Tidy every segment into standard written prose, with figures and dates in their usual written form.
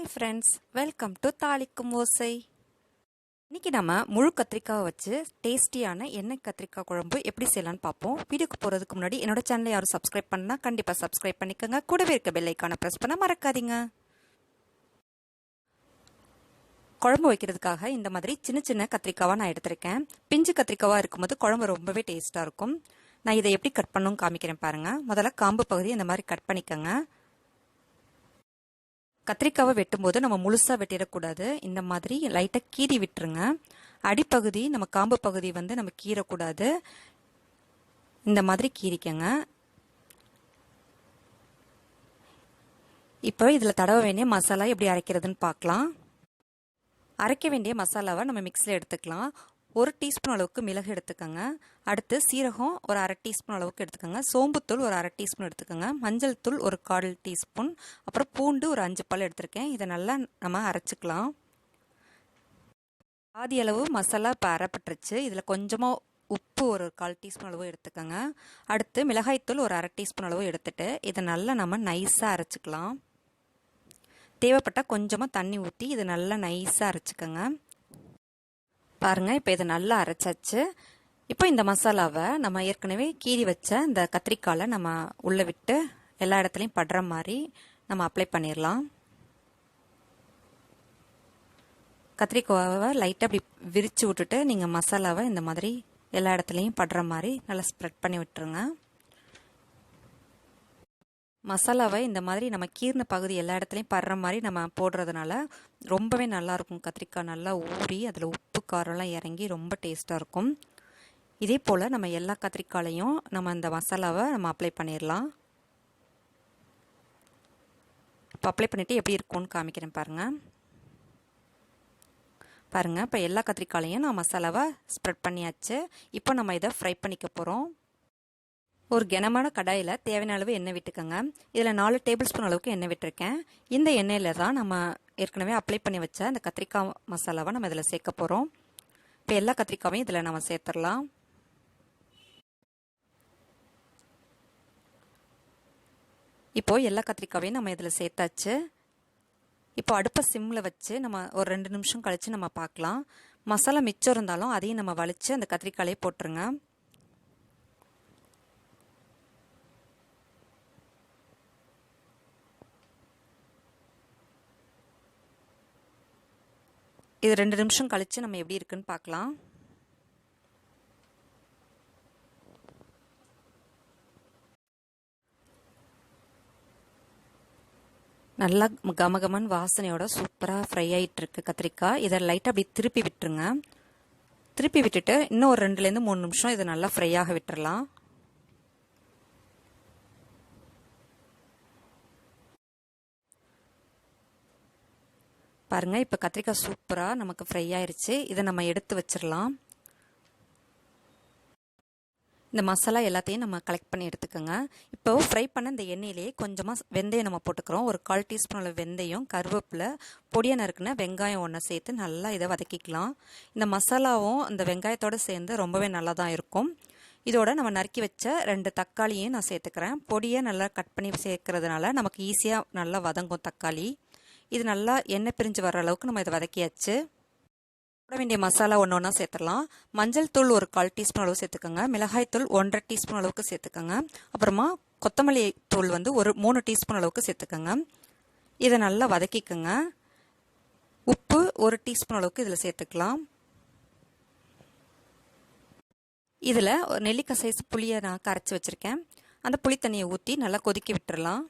Hi friends, welcome to Thalikum OOSAI. இன்னைக்கு நம்ம முழு கத்திரிக்காய் வச்சு டேஸ்டியான எண்ணெய் கத்திரிக்காய் குழம்பு எப்படி செய்யலாம்னு பார்ப்போம். வீடியோக்கு போறதுக்கு முன்னாடி என்னோட சேனலை யாரும் சப்ஸ்கிரைப் பண்ணா கண்டிப்பா சப்ஸ்கிரைப் பண்ணிக்கோங்க. கூடவே இருக்க பெல் ஐகானை பிரஸ் பண்ண மறக்காதீங்க. குழம்பு வைக்கிறதுக்காக இந்த மாதிரி சின்ன சின்ன கத்திரிக்காவா நான் எடுத்திருக்கேன். பிஞ்சு கத்திரிக்காவா இருக்கும்போது குழம்பு ரொம்பவே டேஸ்டா இருக்கும். நான் இதை எப்படி கட் பண்ணணும்னு காமிக்கிறேன் பாருங்க. முதல்ல காம்பு பகுதி இந்த மாதிரி கட் பண்ணிக்கோங்க. கத்திரிக்காவை வெட்டும்போது நம்ம முழுசாக வெட்டிடக்கூடாது. இந்த மாதிரி லைட்டாக கீறி விட்டுருங்க. அடிப்பகுதி நம்ம காம்பு பகுதி வந்து நம்ம கீறக்கூடாது. இந்த மாதிரி கீறிக்கங்க. இப்போ இதில் தடவ வேண்டிய மசாலா எப்படி அரைக்கிறதுன்னு பார்க்கலாம். அரைக்க வேண்டிய மசாலாவை நம்ம மிக்ஸில் எடுத்துக்கலாம். 1 டீஸ்பூன் அளவுக்கு மிளகு எடுத்துக்கோங்க. அடுத்து சீரகம் ஒரு 1/2 டீஸ்பூன் அளவுக்கு எடுத்துக்கோங்க. சோம்புத்தூள் ஒரு 1/2 டீஸ்பூன் எடுத்துக்கோங்க. மஞ்சள் தூள் ஒரு 1/4 டீஸ்பூன். அப்புறம் பூண்டு ஒரு 5 பல் எடுத்திருக்கேன். இதை நல்லா நம்ம அரைச்சிக்கலாம். பாதி அளவு மசாலா இப்போ அரைப்பட்டுருச்சு. இதில் கொஞ்சமாக உப்பு ஒரு 1/4 டீஸ்பூன் அளவு எடுத்துக்கோங்க. அடுத்து மிளகாய்த்தூள் ஒரு 1/2 டீஸ்பூன் அளவு எடுத்துட்டு இதை நல்லா நம்ம நைஸாக அரைச்சிக்கலாம். தேவைப்பட்டால் கொஞ்சமாக தண்ணி ஊற்றி இதை நல்லா நைஸாக அரைச்சிக்கோங்க. பாருங்க, இப்போ இதை நல்லா அரைச்சாச்சு. இப்போ இந்த மசாலாவை நம்ம ஏற்கனவே கீறி வச்ச இந்த கத்திரிக்காயில் நம்ம உள்ளே விட்டு எல்லா இடத்துலையும் படுற மாதிரி நம்ம அப்ளை பண்ணிடலாம். கத்திரிக்காவை லைட்டாக அப்படி விரித்து விட்டுட்டு நீங்கள் மசாலாவை இந்த மாதிரி எல்லா இடத்துலையும் படுற மாதிரி நல்லா ஸ்ப்ரெட் பண்ணி விட்டுருங்க. மசாலாவை இந்த மாதிரி நம்ம கீர்ன பகுதி எல்லா இடத்துலையும் படுற மாதிரி நம்ம போடுறதுனால ரொம்பவே நல்லாயிருக்கும். கத்திரிக்காய் நல்லா ஊறி அதில் உப்பு காரம்லாம் இறங்கி ரொம்ப டேஸ்ட்டாக இருக்கும். இதே போல் நம்ம எல்லா கத்திரிக்காயிலையும் நம்ம இந்த மசாலாவை நம்ம அப்ளை பண்ணிடலாம். இப்போ அப்ளை பண்ணிவிட்டு எப்படி இருக்கும்னு காமிக்கிறேன் பாருங்கள். பாருங்கள், இப்போ எல்லா கத்திரிக்காயிலையும் நான் மசாலாவை ஸ்ப்ரெட் பண்ணியாச்சு. இப்போ நம்ம இதை ஃப்ரை பண்ணிக்க போகிறோம். ஒரு கனமான கடாயில் தேவையான அளவு எண்ணெய் விட்டுக்கோங்க. இதில் 4 டேபிள் ஸ்பூன் அளவுக்கு எண்ணெய் விட்டுருக்கேன். இந்த எண்ணெயில் தான் நம்ம ஏற்கனவே அப்ளை பண்ணி வச்ச அந்த கத்திரிக்காய் மசாலாவை நம்ம இதில் சேர்க்க போகிறோம். இப்போ எல்லா கத்திரிக்காவையும் இதில் நம்ம சேர்த்துடலாம். இப்போது எல்லா கத்திரிக்காவையும் நம்ம இதில் சேர்த்தாச்சு. இப்போ அடுப்பை சிம்மில் வச்சு நம்ம ஒரு 2 நிமிஷம் கழித்து நம்ம பார்க்கலாம். மசாலா மிச்சம் இருந்தாலும் அதையும் நம்ம வலித்து அந்த கத்திரிக்காயிலே போட்டுருங்க. இது 2 நிமிஷம் கழித்து நம்ம எப்படி இருக்குன்னு பார்க்கலாம். நல்லா கமகமன் வாசனையோட சூப்பராக ஃப்ரை ஆகிட்டுருக்கு கத்திரிக்காய். இதை லைட்டாக அப்படி திருப்பி விட்டுருங்க. திருப்பி விட்டுட்டு இன்னும் ஒரு 2லேருந்து 3 நிமிஷம் இதை நல்லா ஃப்ரை ஆக விட்டுறலாம். பாருங்கள், இப்போ கத்திரிக்காய் சூப்பராக நமக்கு ஃப்ரை ஆயிடுச்சு. இதை நம்ம எடுத்து வச்சிடலாம். இந்த மசாலா எல்லாத்தையும் நம்ம கலெக்ட் பண்ணி எடுத்துக்கோங்க. இப்போ ஃப்ரை பண்ண இந்த எண்ணெயிலேயே கொஞ்சமாக வெந்தயம் நம்ம போட்டுக்கிறோம். ஒரு 1/4 டீஸ்பூன் அளவு வெந்தயம், கருவேப்பிலை, பொடியாக நறுக்குன வெங்காயம் ஒன்று சேர்த்து நல்லா இதை வதக்கிக்கலாம். இந்த மசாலாவும் இந்த வெங்காயத்தோடு சேர்ந்து ரொம்பவே நல்லா தான் இருக்கும். இதோட நம்ம நறுக்கி வச்ச 2 தக்காளியும் நான் சேர்த்துக்கிறேன். பொடியை நல்லா கட் பண்ணி சேர்க்கறதுனால நமக்கு ஈஸியாக நல்லா வதங்கும் தக்காளி. இது நல்லா எண்ணெய் பிரிஞ்சு வர அளவுக்கு நம்ம இதை வதக்கியாச்சு. போட வேண்டிய மசாலா ஒன்று ஒன்றா சேர்த்துடலாம். மஞ்சள் தூள் ஒரு 1/4 டீஸ்பூன் அளவு சேர்த்துக்கோங்க. மிளகாய் தூள் 1/2 டீஸ்பூன் அளவுக்கு சேர்த்துக்கோங்க. அப்புறமா கொத்தமல்லி தூள் வந்து ஒரு 3 டீஸ்பூன் அளவுக்கு சேர்த்துக்கோங்க. இதை நல்லா வதக்கிக்கோங்க. உப்பு 1 டீஸ்பூன் அளவுக்கு இதில் சேர்த்துக்கலாம். இதில் நெல்லிக்காய் சைஸ் புளியை நான் கரைச்சி வச்சுருக்கேன். அந்த புளி தண்ணியை ஊற்றி நல்லா கொதிக்க விட்டுறலாம்.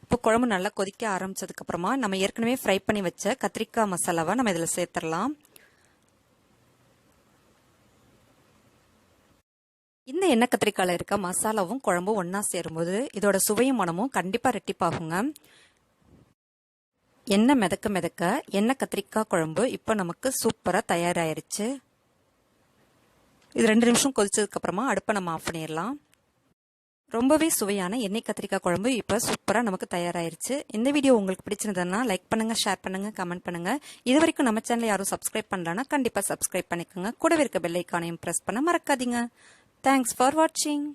இப்போ குழம்பு நல்லா கொதிக்க ஆரம்பிச்சதுக்கப்புறமா நம்ம ஏற்கனவே ஃப்ரை பண்ணி வச்ச கத்திரிக்காய் மசாலாவை நம்ம இதில் சேர்த்துடலாம். இந்த எண்ணெய் கத்திரிக்காயில் இருக்க மசாலாவும் குழம்பும் ஒன்றா சேரும்போது இதோட சுவையும் மனமும் கண்டிப்பாக ரெட்டிப்பாகுங்க. எண்ணெய் மிதக்க மிதக்க எண்ணெய் கத்திரிக்காய் குழம்பு இப்போ நமக்கு சூப்பராக தயாராகிருச்சு. இது 2 நிமிஷம் கொதிச்சதுக்கப்புறமா அடுப்பை நம்ம ஆஃப் பண்ணிடலாம். ரொம்பவே சுவையான எண்ணெய் கத்திரிக்காய் குழம்பு இப்போ சூப்பராக நமக்கு தயாராகிருச்சு. இந்த வீடியோ உங்களுக்கு பிடிச்சிருந்ததுன்னா லைக் பண்ணுங்கள், ஷேர் பண்ணுங்கள், கமெண்ட் பண்ணுங்கள். இது வரைக்கும் நம்ம சேனலை யாரும் சப்ஸ்கிரைப் பண்ணலன்னா கண்டிப்பாக சப்ஸ்கிரைப் பண்ணிக்கோங்க. கூடவே இருக்க பெல் ஐக்கானையும் ப்ரெஸ் பண்ண மறக்காதீங்க. தேங்க்ஸ் ஃபார் வாட்சிங்.